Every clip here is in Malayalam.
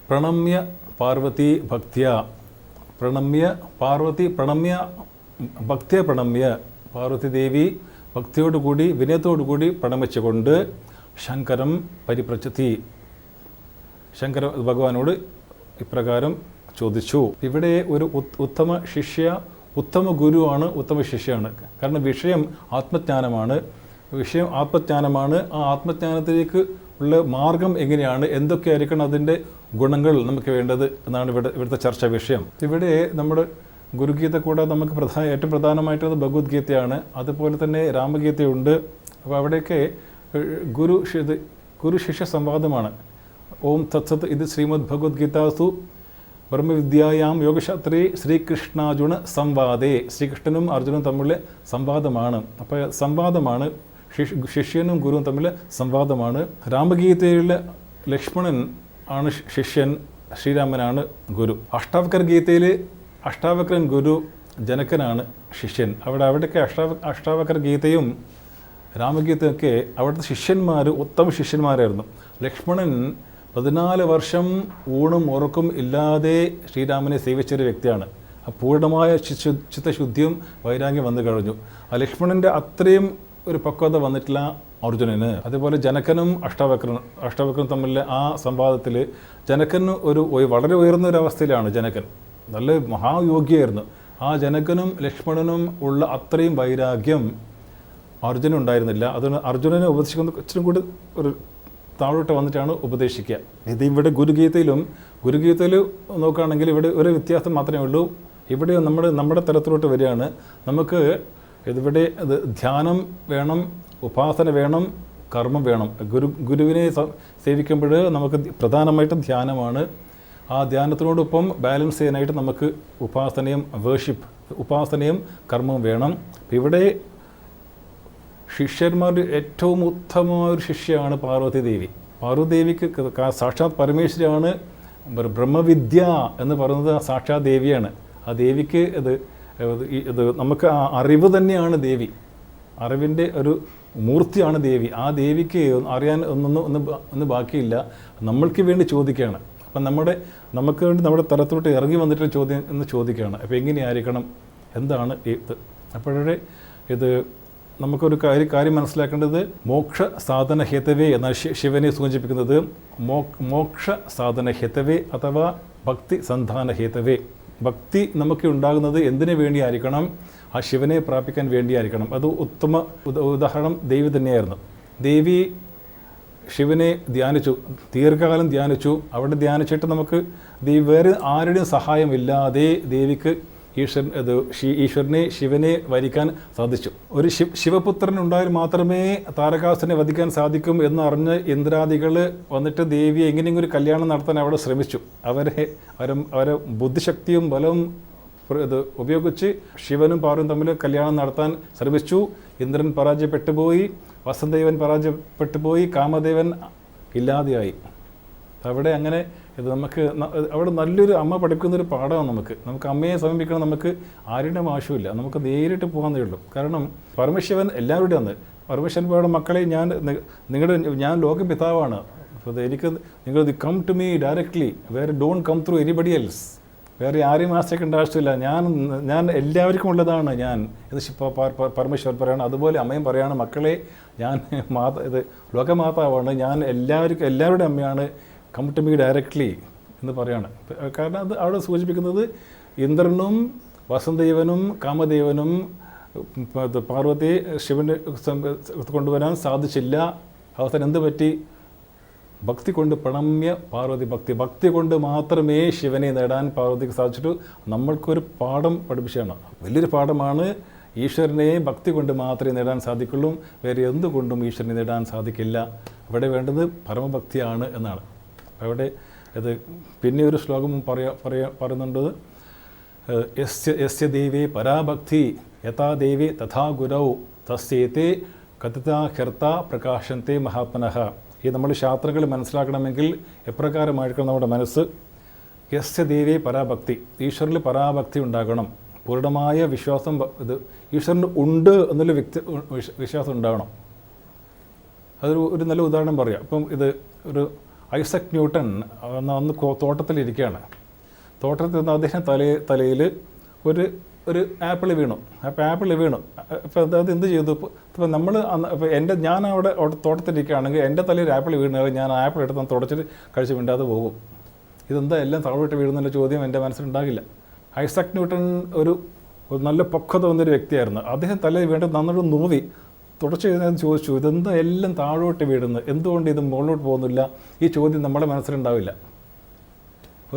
പ്രണമ്യ പാർവതി ഭക്തിയ പ്രണമ്യ പാർവതി ദേവി ഭക്തിയോടുകൂടി വിനയത്തോടുകൂടി പ്രണമിച്ചുകൊണ്ട് ശങ്കരം പരിപ്രച്ഛതി. ശങ്കര ഭഗവാനോട് ഇപ്രകാരം ചോദിച്ചു. ഇവിടെ ഒരു ഉത്തമ ഗുരുവാണ്, ഉത്തമ ശിഷ്യയാണ്. കാരണം വിഷയം ആത്മജ്ഞാനമാണ്. ആ ആത്മജ്ഞാനത്തിലേക്ക് ഉള്ള മാർഗം എങ്ങനെയാണ്, എന്തൊക്കെയായിരിക്കണം അതിൻ്റെ ഗുണങ്ങൾ നമുക്ക് വേണ്ടത് എന്നാണ് ഇവിടുത്തെ ചർച്ചാ വിഷയം. ഇവിടെ നമ്മുടെ ഗുരുഗീത കൂടാതെ നമുക്ക് ഏറ്റവും പ്രധാനമായിട്ടുള്ളത് ഭഗവത്ഗീതയാണ്. അതുപോലെ തന്നെ രാമഗീതയുണ്ട്. അപ്പോൾ അവിടെയൊക്കെ ഗുരു ശിഷ്യ സംവാദമാണ്. ഓം തത്സത് ഇത് ശ്രീമദ് ഭഗവത്ഗീതാസു ബ്രഹ്മവിദ്യായാം യോഗശാസ്ത്രേ ശ്രീകൃഷ്ണാർജുന സംവാദേ. ശ്രീകൃഷ്ണനും അർജുനും തമ്മിലെ സംവാദമാണ്. അപ്പോൾ സംവാദമാണ്, ശിഷ്യനും ഗുരുവും തമ്മിൽ സംവാദമാണ്. രാമഗീതയിൽ ലക്ഷ്മണൻ ആണ് ശിഷ്യൻ, ശ്രീരാമനാണ് ഗുരു. അഷ്ടാവക്ര ഗീതയിൽ അഷ്ടാവക്രൻ ഗുരു, ജനകനാണ് ശിഷ്യൻ. അവിടെയൊക്കെ അഷ്ടാവക്ര ഗീതയും രാമഗീതയൊക്കെ അവിടുത്തെ ശിഷ്യന്മാർ ഉത്തമ ശിഷ്യന്മാരായിരുന്നു. ലക്ഷ്മണൻ 14 വർഷം ഊണും ഉറക്കും ഇല്ലാതെ ശ്രീരാമനെ സേവിച്ചൊരു വ്യക്തിയാണ്. പൂർണ്ണമായ ചിത്തശുദ്ധിയും വൈരാഗ്യം വന്നു കഴിഞ്ഞു. ആ ലക്ഷ്മണൻ്റെ അത്രയും ഒരു പക്വത വന്നിട്ടില്ല അർജുനന്. അതുപോലെ ജനകനും അഷ്ടാവക്രനും തമ്മിലെ ആ സംവാദത്തിൽ ജനകന് വളരെ ഉയർന്ന ഒരു അവസ്ഥയിലാണ്. ജനകൻ നല്ല മഹായോഗിയായിരുന്നു. ആ ജനകനും ലക്ഷ്മണനും ഉള്ള അത്രയും വൈരാഗ്യം അർജുനൻ ഉണ്ടായിരുന്നില്ല. അതുകൊണ്ട് അർജുനനെ ഉപദേശിക്കുന്ന ഇച്ചിരി കൂടി ഒരു താഴോട്ട് വന്നിട്ടാണ് ഉപദേശിക്കുക. ഇത് ഇവിടെ ഗുരുഗീതയിൽ നോക്കുകയാണെങ്കിൽ ഇവിടെ ഒരു വ്യത്യാസം മാത്രമേ ഉള്ളൂ. ഇവിടെ നമ്മുടെ തലത്തിലോട്ട് വരികയാണ്. നമുക്ക് ഇതിവിടെ ധ്യാനം വേണം, ഉപാസന വേണം, കർമ്മം വേണം. ഗുരുവിനെ സേവിക്കുമ്പോൾ നമുക്ക് പ്രധാനമായിട്ടും ധ്യാനമാണ്. ആ ധ്യാനത്തിനോടൊപ്പം ബാലൻസ് ചെയ്യാനായിട്ട് നമുക്ക് ഉപാസനയും കർമ്മവും വേണം. ഇവിടെ ശിഷ്യന്മാരുടെ ഏറ്റവും ഉത്തമമായ ഒരു ശിഷ്യയാണ് പാർവതി ദേവി. പാർവതി ദേവിക്ക് സാക്ഷാത് പരമേശ്വരിയാണ്. ബ്രഹ്മവിദ്യ എന്ന് പറയുന്നത് സാക്ഷാത് ദേവിയാണ്. ആ ദേവിക്ക് ഇത് നമുക്ക് ആ അറിവ് തന്നെയാണ് ദേവി. അറിവിൻ്റെ ഒരു മൂർത്തിയാണ് ദേവി. ആ ദേവിക്ക് അറിയാൻ ഒന്നും ബാക്കിയില്ല. നമ്മൾക്ക് വേണ്ടി ചോദിക്കുകയാണ്. അപ്പം നമുക്ക് വേണ്ടി നമ്മുടെ തലത്തിലോട്ട് ഇറങ്ങി വന്നിട്ട് ചോദിക്കുകയാണ്. അപ്പോൾ എങ്ങനെയായിരിക്കണം, എന്താണ് ഇത്? അപ്പോഴേ ഇത് നമുക്കൊരു കാര്യം മനസ്സിലാക്കേണ്ടത് മോക്ഷ സാധന ഹേതവേ എന്നാണ് ശിവനെ സൂചിപ്പിക്കുന്നത്. മോക്ഷ സാധന ഹേതവേ അഥവാ ഭക്തി സന്ധാന ഹേതവേ. ഭക്തി നമുക്ക് ഉണ്ടാകുന്നത് എന്തിനു വേണ്ടിയായിരിക്കണം? ആ ശിവനെ പ്രാപിക്കാൻ വേണ്ടിയായിരിക്കണം. അത് ഉത്തമ ഉദാഹരണം ദേവി തന്നെയായിരുന്നു. ദേവി ശിവനെ ധ്യാനിച്ചു, ദീർഘകാലം ധ്യാനിച്ചു. അവിടെ ധ്യാനിച്ചിട്ട് നമുക്ക് വേറെ ആരുടെയും സഹായമില്ലാതെ ദേവിക്ക് ശിവനെ വരിക്കാൻ സാധിച്ചു. ഒരു ശിവപുത്രൻ ഉണ്ടായാൽ മാത്രമേ താരകാസുരനെ വധിക്കാൻ സാധിക്കും എന്നറിഞ്ഞ് ഇന്ദ്രാദികൾ വന്നിട്ട് ദേവിയെ എങ്ങനെയെങ്കിലും ഒരു കല്യാണം നടത്താൻ അവിടെ ശ്രമിച്ചു. അവരെ ബുദ്ധിശക്തിയും ബലവും ഉപയോഗിച്ച് ശിവനും പാർവതിയും തമ്മിൽ കല്യാണം നടത്താൻ ശ്രമിച്ചു. ഇന്ദ്രൻ പരാജയപ്പെട്ടുപോയി, വസന്തദേവൻ പരാജയപ്പെട്ടുപോയി, കാമദേവൻ ഇല്ലാതെയായി. അവിടെ അങ്ങനെ ഇത് നമുക്ക് അവിടെ നല്ലൊരു അമ്മ പഠിക്കുന്നൊരു പാഠമാണ്. നമുക്ക് അമ്മയെ സമീപിക്കണം. നമുക്ക് ആരുടെയും ആവശ്യമില്ല, നമുക്ക് നേരിട്ട് പോകാന്നേ ഉള്ളൂ. കാരണം പരമശിവൻ എല്ലാവരുടെയും ആണ്. പരമശിവൻ മക്കളെ ഞാൻ ലോകപിതാവാണ്. അപ്പോൾ എനിക്ക് നിങ്ങൾ come to me directly, don't come through anybody else. വേറെ ആരെയും ആശ്രയിക്കേണ്ട ആവശ്യമില്ല. ഞാൻ എല്ലാവർക്കും ഉള്ളതാണ് ഞാൻ ഇത് പരമേശ്വരൻ പറയാണ്. അതുപോലെ അമ്മയും പറയാണ്, മക്കളെ ഞാൻ ഇത് ലോകമാതാവാണ്, ഞാൻ എല്ലാവരുടെയും അമ്മയാണ്, കം ടു മീ ഡയറക്ട്ലി എന്ന് പറയാണ്. കാരണം അത് അവിടെ സൂചിപ്പിക്കുന്നത് ഇന്ദ്രനും വസന്തദേവനും കാമദേവനും പാർവതിയെ ശിവന് കൊണ്ടുവരാൻ സാധിച്ചില്ല. അവസാനം എന്ത് പറ്റി? ഭക്തി കൊണ്ട് പ്രണമ്യ പാർവതി ഭക്തി കൊണ്ട് മാത്രമേ ശിവനെ നേടാൻ പാർവതിക്ക് സാധിച്ചിട്ടു. നമ്മൾക്കൊരു പാഠം പഠിപ്പിച്ചാണ്. വലിയൊരു പാഠമാണ്. ഈശ്വരനെ ഭക്തി കൊണ്ട് മാത്രമേ നേടാൻ സാധിക്കുള്ളൂ, വേറെ എന്തുകൊണ്ടും ഈശ്വരനെ നേടാൻ സാധിക്കില്ല. ഇവിടെ വേണ്ടത് പരമഭക്തിയാണ് എന്നാണ്. അവിടെ ഇത് പിന്നെ ഒരു ശ്ലോകം പറയുന്നുണ്ട്. യസ്യ ദേവേ പരാഭക്തി യഥാ ദേവേ തഥാ ഗുരൗ തസ്യേതേ കഥിതാ ഹ്യർത്താ പ്രകാശന്തെ മഹാത്മനഃ. ഈ നമ്മൾ ശാസ്ത്രങ്ങൾ മനസ്സിലാക്കണമെങ്കിൽ എപ്രകാരമായിരിക്കണം നമ്മുടെ മനസ്സ്? യസ്യ ദേവേ പരാഭക്തി, ഈശ്വരനിൽ പരാഭക്തി ഉണ്ടാകണം. പൂർണ്ണമായ വിശ്വാസം ഈശ്വരന് ഉണ്ട് എന്നുള്ള വിശ്വാസം ഉണ്ടാകണം. അതൊരു നല്ല ഉദാഹരണം പറയാം. അപ്പം ഇത് ഒരു ഐസക് ന്യൂട്ടൺ അന്ന് തോട്ടത്തിലിരിക്കുകയാണ്. തോട്ടത്തിൽ നിന്ന് അദ്ദേഹം തലയിൽ ഒരു ആപ്പിൾ വീണു. അപ്പോൾ ആപ്പിൾ വീണു. അപ്പോൾ അതായത് എന്ത് ചെയ്തു, ഇപ്പോൾ നമ്മൾ ഇപ്പോൾ ഞാൻ അവിടെ തോട്ടത്തിലിരിക്കുകയാണെങ്കിൽ എൻ്റെ തലയിൽ ആപ്പിൾ വീണാൽ ഞാൻ ആപ്പിൾ എടുത്ത് തുടച്ചിട്ട് കഴിച്ച് മിണ്ടാതെ പോകും. ഇതെന്താ എല്ലാം താഴോട്ട് വീഴുന്നുള്ള ചോദ്യം എൻ്റെ മനസ്സിലുണ്ടാകില്ല. ഐസക് ന്യൂട്ടൺ ഒരു നല്ല പക്വത വന്നൊരു വ്യക്തിയായിരുന്നു. അദ്ദേഹം തലയിൽ വീണ്ടും നന്നായിട്ട് നോവി തുടച്ച് കഴിഞ്ഞാൽ ചോദിച്ചു, ഇതെന്താ എല്ലാം താഴോട്ട് വീഴുന്നത്, എന്തുകൊണ്ട് ഇത് മുകളിലോട്ട് പോകുന്നില്ല? ഈ ചോദ്യം നമ്മുടെ മനസ്സിലുണ്ടാവില്ല.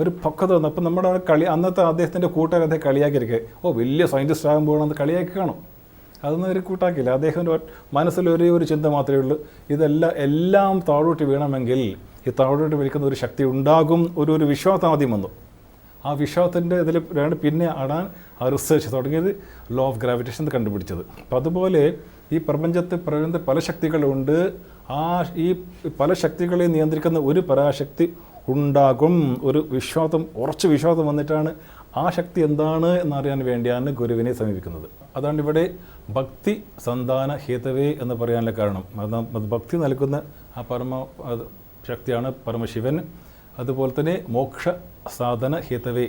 ഒരു പക്വത വന്നു. അപ്പം നമ്മുടെ അന്നത്തെ അദ്ദേഹത്തിൻ്റെ കൂട്ടുകാർ അദ്ദേഹം കളിയാക്കിയിരിക്കുക, വലിയ സയൻറ്റിസ്റ്റ് ആകാൻ പോകണമെന്ന് കളിയാക്കി കാണും. അതൊന്നും ഒരു കൂട്ടാക്കില്ല. അദ്ദേഹത്തിൻ്റെ മനസ്സിൽ ഒരു ചിന്ത മാത്രമേ ഉള്ളൂ, എല്ലാം താഴോട്ട് വീണമെങ്കിൽ ഈ താഴോട്ട് വലിക്കുന്ന ഒരു ശക്തി ഉണ്ടാകും. ഒരു വിശ്വാസം ആദ്യം വന്നു. ആ വിശ്വാസത്തിൻ്റെ ഇതിൽ പിന്നെ ആടാൻ ആ റിസർച്ച് തുടങ്ങിയത് ലോ ഓഫ് ഗ്രാവിറ്റേഷൻ കണ്ടുപിടിച്ചത്. അപ്പം അതുപോലെ ഈ പ്രപഞ്ചത്തിൽ പല ശക്തികളുണ്ട്. ഈ പല ശക്തികളെ നിയന്ത്രിക്കുന്ന ഒരു പരാശക്തി ഉണ്ടാകും. ഒരു വിശ്വാസം, ഉറച്ച വിശ്വാസം വന്നിട്ടാണ് ആ ശക്തി എന്താണ് എന്നറിയാൻ വേണ്ടിയാണ് ഗുരുവിനെ സമീപിക്കുന്നത്. അതാണ് ഇവിടെ ഭക്തി സന്താന ഹേതവേ എന്ന് പറയാനുള്ള കാരണം. ഭക്തി നൽകുന്ന ആ ശക്തിയാണ് പരമശിവൻ. അതുപോലെ തന്നെ മോക്ഷ സാധന ഹേതവേ,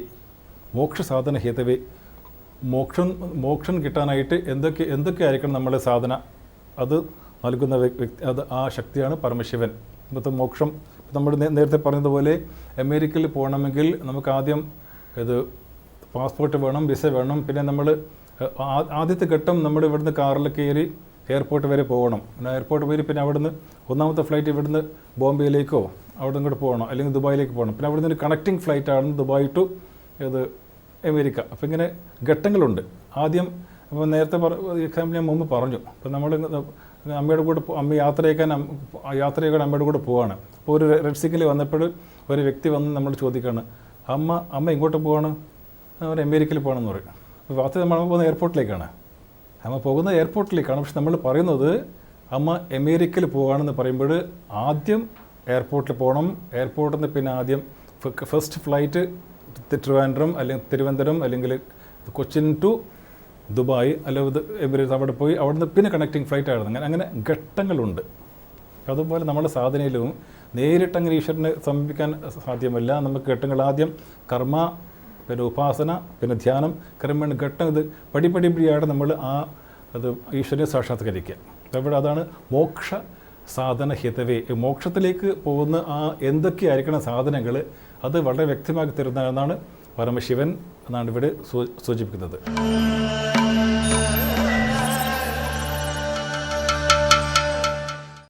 മോക്ഷം കിട്ടാനായിട്ട് എന്തൊക്കെ ആയിരിക്കണം നമ്മുടെ സാധന, അത് നൽകുന്ന വ്യക്തി, ആ ശക്തിയാണ് പരമശിവൻ. ഇപ്പോഴത്തെ മോക്ഷം നമ്മൾ നേരത്തെ പറഞ്ഞതുപോലെ അമേരിക്കയിൽ പോകണമെങ്കിൽ നമുക്ക് ആദ്യം പാസ്പോർട്ട് വേണം, വിസ വേണം. പിന്നെ നമ്മൾ ആദ്യത്തെ ഘട്ടം നമ്മൾ ഇവിടുന്ന് കാറിൽ കയറി എയർപോർട്ട് വരെ പോകണം. പിന്നെ എയർപോർട്ട് പോയി പിന്നെ അവിടുന്ന് ഒന്നാമത്തെ ഫ്ലൈറ്റ് ഇവിടുന്ന് ബോംബെയിലേക്കോ അവിടെ നിന്ന് ഇങ്ങോട്ട് പോകണം, അല്ലെങ്കിൽ ദുബായിലേക്ക് പോകണം. പിന്നെ അവിടുന്ന് ഒരു കണക്റ്റിംഗ് ഫ്ലൈറ്റാണ് ദുബായ് ടു അമേരിക്ക. അപ്പോൾ ഇങ്ങനെ ഘട്ടങ്ങളുണ്ട്. ആദ്യം അപ്പോൾ നേരത്തെ എക്സാമ്പിൾ ഞാൻ മുമ്പ് പറഞ്ഞു. അപ്പോൾ നമ്മൾ അമ്മയുടെ കൂടെ അമ്മ യാത്രയേക്കാൻ അമ്മയുടെ കൂടെ പോവാണ്. അപ്പോൾ ഒരു റെഡ് സിഗ്നൽ വന്നപ്പോൾ ഒരു വ്യക്തി വന്ന് നമ്മൾ ചോദിക്കുകയാണ്, അമ്മ ഇങ്ങോട്ട് പോവാണ്, അവർ അമേരിക്കയിൽ പോകണമെന്ന് പറയും. അപ്പോൾ വാസ്തവം നമ്മൾ പോകുന്ന എയർപോർട്ടിലേക്കാണ്, അമ്മ പോകുന്ന എയർപോർട്ടിലേക്കാണ്. പക്ഷെ നമ്മൾ പറയുന്നത് അമ്മ അമേരിക്കയിൽ പോവുകയാണെന്ന് പറയുമ്പോൾ ആദ്യം എയർപോർട്ടിൽ പോകണം. എയർപോർട്ടിൽ നിന്ന് പിന്നെ ആദ്യം ഫസ്റ്റ് ഫ്ലൈറ്റ് ട്രിവാൻഡ്രം അല്ലെങ്കിൽ തിരുവനന്തപുരം അല്ലെങ്കിൽ കൊച്ചിൻ ടു ദുബായ് അല്ലെങ്കിൽ എമിറേറ്റ്സ് അവിടെ പോയി അവിടുന്ന് പിന്നെ കണക്റ്റിംഗ് ഫ്ലൈറ്റ് ആയിരുന്നു. അങ്ങനെ ഘട്ടങ്ങളുണ്ട്. അതുപോലെ നമ്മുടെ സാധനയിലും നേരിട്ടങ്ങനെ ഈശ്വരനെ സമീപിക്കാൻ സാധ്യമല്ല. നമുക്ക് ഘട്ടങ്ങൾ, ആദ്യം കർമ്മ, പിന്നെ ഉപാസന, പിന്നെ ധ്യാനം, ക്രമേണ ഘട്ടം, ഇത് പടിപടിയായിട്ട് നമ്മൾ ഈശ്വരനെ സാക്ഷാത്കരിക്കുക. അവിടെ അതാണ് മോക്ഷ സാധന ഹിതവേ. മോക്ഷത്തിലേക്ക് പോകുന്ന എന്തൊക്കെയായിരിക്കണം സാധനങ്ങൾ, അത് വളരെ വ്യക്തമാക്കി തരുന്ന എന്നാണ് പരമശിവൻ എന്നാണ് ഇവിടെ സൂചിപ്പിക്കുന്നത്.